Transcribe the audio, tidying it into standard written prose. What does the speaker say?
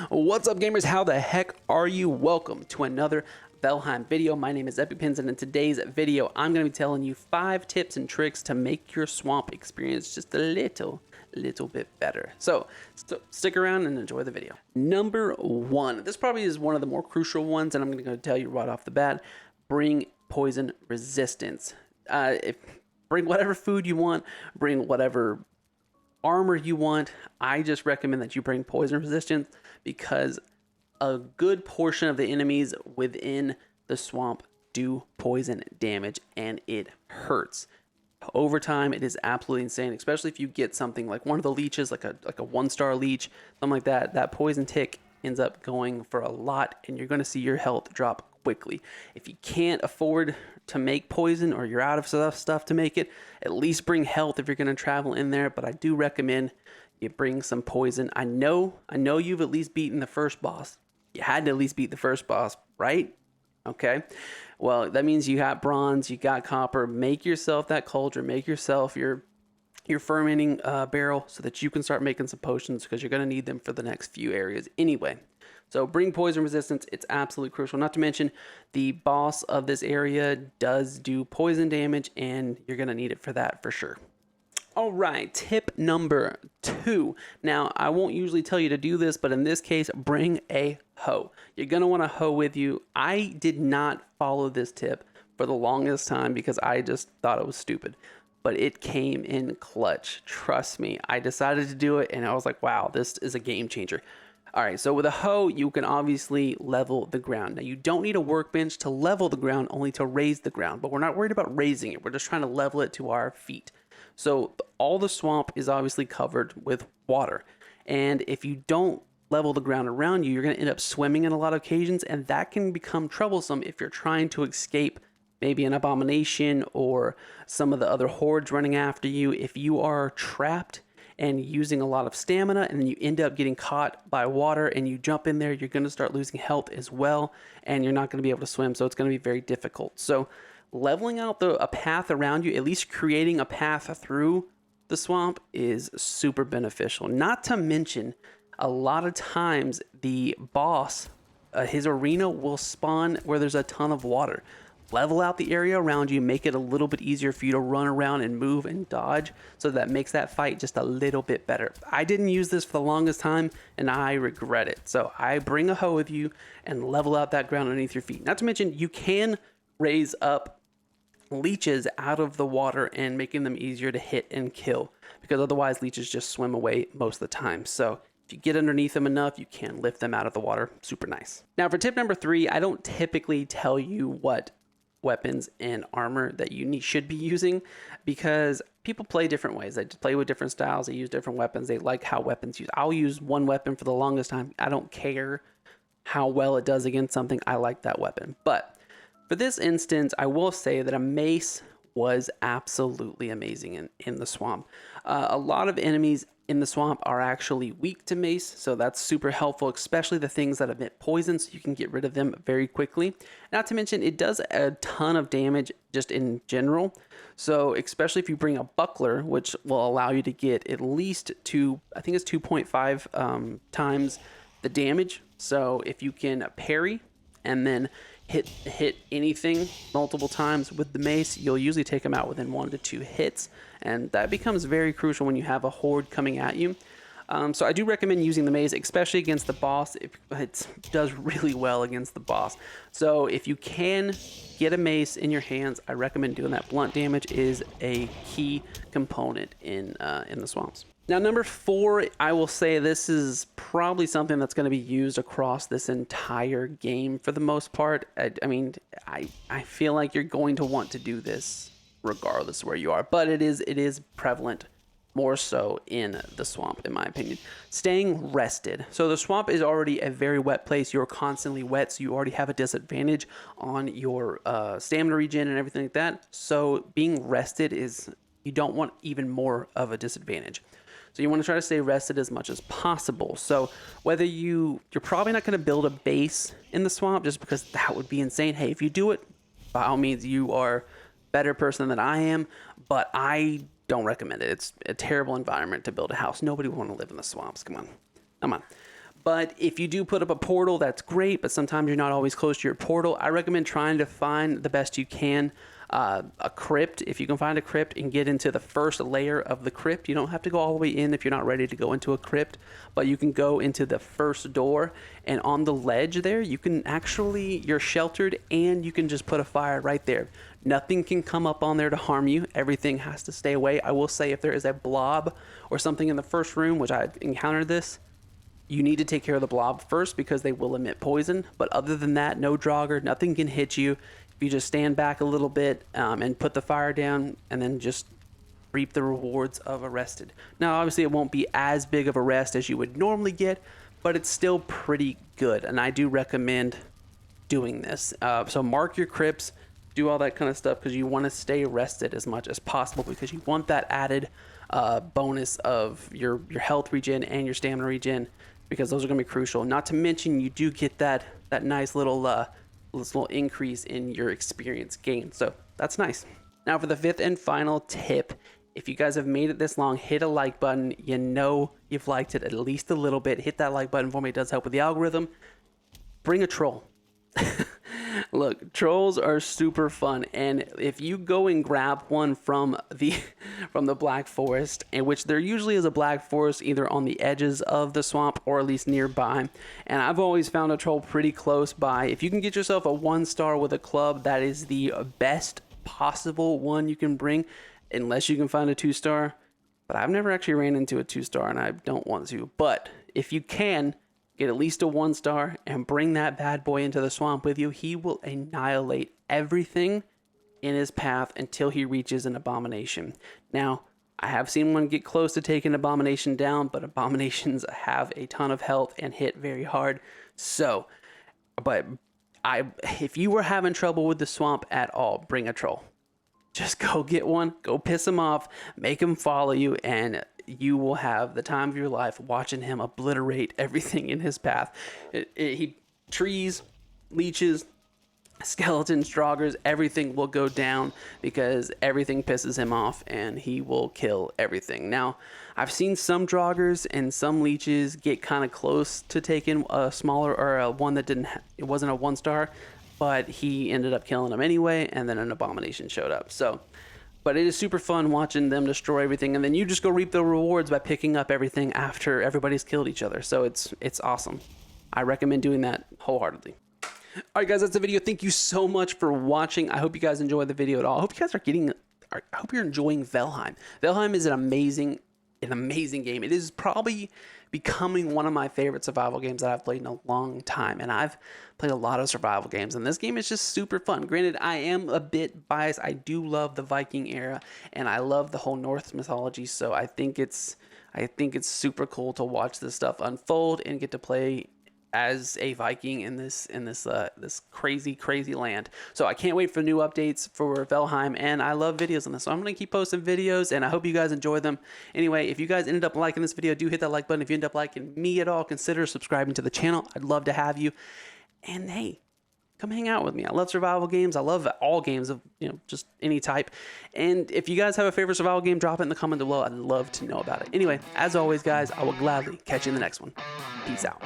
What's up, gamers? How the heck are you? Welcome to another Valheim video. My name is EpicPins, and in today's video, I'm going to be telling you 5 tips and tricks to make your swamp experience just a little bit better. So stick around and enjoy the video. Number 1. This probably is one of the more crucial ones, and I'm going to tell you right off the bat. Bring poison resistance. Bring whatever food you want. Bring whatever armor you want. I just recommend that you bring poison resistance because a good portion of the enemies within the swamp do poison damage, and it hurts. Over time, it is absolutely insane, especially if you get something like one of the leeches, like a 1-star leech, something like that. That poison tick ends up going for a lot, and you're going to see your health drop quickly. If you can't afford to make poison, or you're out of stuff to make it, at least bring health if you're going to travel in there. But I do recommend you bring some poison. I know you've at least beaten the first boss. You had to at least beat the first boss, right? Okay. Well, that means you got bronze, you got copper. Make yourself that cauldron. Make yourself your fermenting barrel so that you can start making some potions, because you're going to need them for the next few areas anyway. So bring poison resistance. It's absolutely crucial. Not to mention, the boss of this area does do poison damage, and you're going to need it for that for sure. All right, tip number 2. Now, I won't usually tell you to do this, but in this case, bring a hoe. You're going to want a hoe with you. I did not follow this tip for the longest time because I just thought it was stupid, but it came in clutch. Trust me, I decided to do it, and I was like, wow, this is a game changer. All right, so with a hoe, you can obviously level the ground. Now, you don't need a workbench to level the ground, only to raise the ground, but we're not worried about raising it. We're just trying to level it to our feet. So all the swamp is obviously covered with water. And if you don't level the ground around you, you're going to end up swimming in a lot of occasions, and that can become troublesome if you're trying to escape maybe an abomination or some of the other hordes running after you. If you are trapped and using a lot of stamina, and then you end up getting caught by water and you jump in there, you're going to start losing health as well, and you're not going to be able to swim, so it's going to be very difficult. So leveling out a path around you, at least creating a path through the swamp, is super beneficial. Not to mention, a lot of times the boss, his arena will spawn where there's a ton of water. Level out the area around you, make it a little bit easier for you to run around and move and dodge, so that makes that fight just a little bit better. I didn't use this for the longest time, and I regret it. So I bring a hoe with you and level out that ground underneath your feet. Not to mention, you can raise up leeches out of the water and making them easier to hit and kill, because otherwise leeches just swim away most of the time. So if you get underneath them enough, you can lift them out of the water. Super nice. Now for tip number 3, I don't typically tell you what weapons and armor that you should be using, because people play different ways. They play with different styles. They use different weapons. They like how weapons use. I'll use one weapon for the longest time. I don't care how well it does against something. I like that weapon. But for this instance, I will say that a mace was absolutely amazing in the swamp. A lot of enemies in the swamp are actually weak to mace, so that's super helpful, especially the things that emit poison, so you can get rid of them very quickly. Not to mention, it does a ton of damage just in general, so especially if you bring a buckler, which will allow you to get at least I think it's 2.5 times the damage. So if you can parry and then hit anything multiple times with the mace, you'll usually take them out within 1 to 2 hits, and that becomes very crucial when you have a horde coming at you. So I do recommend using the mace, especially against the boss. It does really well against the boss. So if you can get a mace in your hands, I recommend doing that. Blunt damage is a key component in the swamps. Now, number 4, I will say this is probably something that's going to be used across this entire game for the most part. I mean, I feel like you're going to want to do this regardless where you are, but it is prevalent more so in the swamp, in my opinion. Staying rested. So the swamp is already a very wet place. You're constantly wet, so you already have a disadvantage on your stamina regen and everything like that. So being rested you don't want even more of a disadvantage. So you want to try to stay rested as much as possible. So whether you're probably not going to build a base in the swamp, just because that would be insane. Hey, if you do it, by all means, you are a better person than I am, but I don't recommend it. It's a terrible environment to build a house. Nobody would want to live in the swamps. Come on. But if you do put up a portal, that's great, but sometimes you're not always close to your portal. I recommend trying to find the best you can a crypt. If you can find a crypt and get into the first layer of the crypt, you don't have to go all the way in if you're not ready to go into a crypt, but you can go into the first door, and on the ledge there, you can actually, you're sheltered, and you can just put a fire right there. Nothing can come up on there to harm you. Everything has to stay away. I will say if there is a blob or something in the first room, which I encountered this, you need to take care of the blob first because they will emit poison. But other than that, no Draugr, nothing can hit you. If you just stand back a little bit and put the fire down and then just reap the rewards of a rested. Now, obviously, it won't be as big of a rest as you would normally get, but it's still pretty good. And I do recommend doing this. So mark your crypts, do all that kind of stuff because you want to stay rested as much as possible because you want that added bonus of your health regen and your stamina regen, because those are going to be crucial. Not to mention you do get that nice little increase in your experience gain. So that's nice. Now for the fifth and final tip, if you guys have made it this long, hit a like button. You know you've liked it at least a little bit. Hit that like button for me. It does help with the algorithm. Bring a troll. Look, trolls are super fun, and if you go and grab one from the Black Forest, in which there usually is a Black Forest either on the edges of the swamp or at least nearby, and I've always found a troll pretty close by. If you can get yourself a 1-star with a club, that is the best possible one you can bring, unless you can find a 2-star. But I've never actually ran into a 2-star, and I don't want to. But if you can get at least a 1-star and bring that bad boy into the swamp with you, he will annihilate everything in his path until he reaches an abomination. Now, I have seen one get close to taking abomination down, but abominations have a ton of health and hit very hard. So, but if you were having trouble with the swamp at all, bring a troll. Just go get one, go piss him off, make him follow you, and you will have the time of your life watching him obliterate everything in his path. Trees, leeches, skeletons, Draugrs, everything will go down because everything pisses him off and he will kill everything. Now, I've seen some Draugrs and some leeches get kind of close to taking a smaller or a one that it wasn't a 1-star, but he ended up killing them anyway, and then an abomination showed up. So, but it is super fun watching them destroy everything, and then you just go reap the rewards by picking up everything after everybody's killed each other. So it's awesome. I recommend doing that wholeheartedly. All right, guys, that's the video. Thank you so much for watching. I hope you guys enjoyed the video at all. I hope you guys I hope you're enjoying Valheim. Valheim is an amazing game. It is probably becoming one of my favorite survival games that I've played in a long time, and I've played a lot of survival games, and this game is just super fun. Granted, I am a bit biased. I do love the Viking era, and I love the whole Norse mythology, so I think it's super cool to watch this stuff unfold and get to play as a Viking in this crazy land. So I can't wait for new updates for Valheim, and I love videos on this, so I'm gonna keep posting videos, and I hope you guys enjoy them. Anyway, if you guys ended up liking this video, do hit that like button. If you end up liking me at all, consider subscribing to the channel. I'd love to have you, and hey, come hang out with me. I love survival games. I love all games of, just any type. And if you guys have a favorite survival game, drop it in the comment below. I'd love to know about it. Anyway, as always, guys, I will gladly catch you in the next one. Peace out.